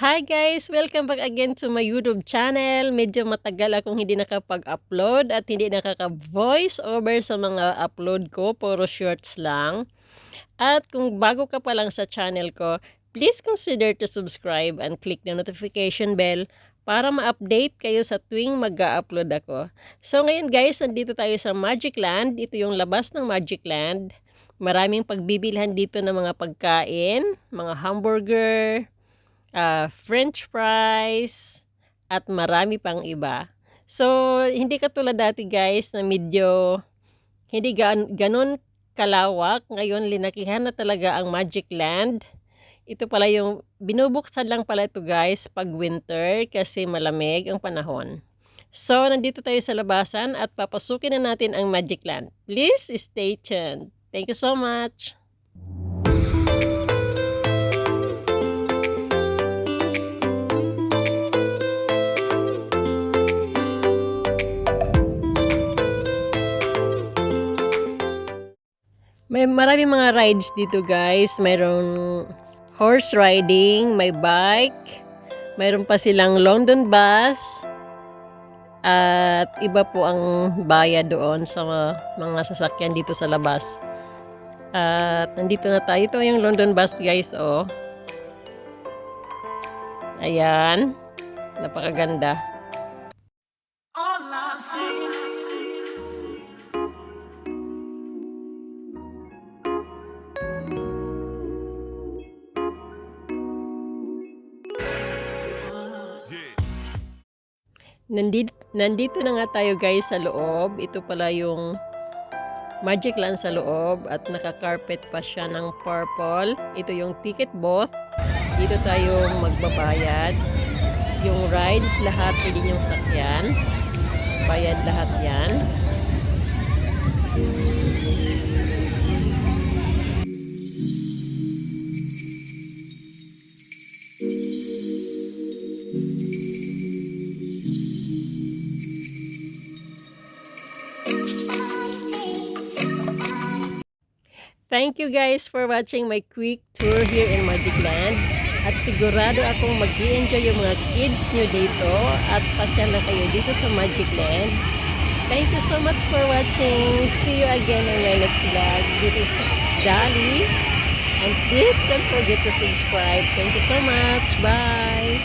Hi guys! Welcome back again to my YouTube channel. Medyo matagal akong hindi nakapag-upload at hindi nakaka-voice over sa mga upload ko. Puro shorts lang. At kung bago ka pa lang sa channel ko, please consider to subscribe and click the notification bell para ma-update kayo sa tuwing mag-upload ako. So ngayon guys, nandito tayo sa Magic Land. Ito yung labas ng Magic Land. Maraming pagbibilhan dito ng mga pagkain, mga hamburger, french fries, at marami pang iba. So, hindi katulad dati guys na medyo hindi ganun kalawak. Ngayon, linakihan na talaga ang Magic Land. Ito pala yung, binubuksan lang pala ito guys pag winter kasi malamig ang panahon. So, nandito tayo sa labasan at papasukin na natin ang Magic Land. Please stay tuned. Thank you so much. May maraming mga rides dito guys. Mayroong horse riding, may bike, mayroon pa silang London bus, at iba po ang bayad doon sa mga sasakyan dito sa labas. At nandito na tayo. Ito yung London bus guys, oh. Ayan. Napakaganda. Nandito na nga tayo guys sa loob. Ito pala yung Magic Land sa loob at naka-carpet pa siya ng purple. Ito yung ticket booth. Dito tayo magbabayad. Yung rides, lahat pwede niyong sakyan. Bayad lahat yan. Thank you guys for watching my quick tour here in Magic Land. At sigurado akong mag-i-enjoy yung mga kids nyo dito at pasyal na kayo dito sa Magic Land. Thank you so much for watching. See you again in my next vlog. This is Dali. And please don't forget to subscribe. Thank you so much. Bye!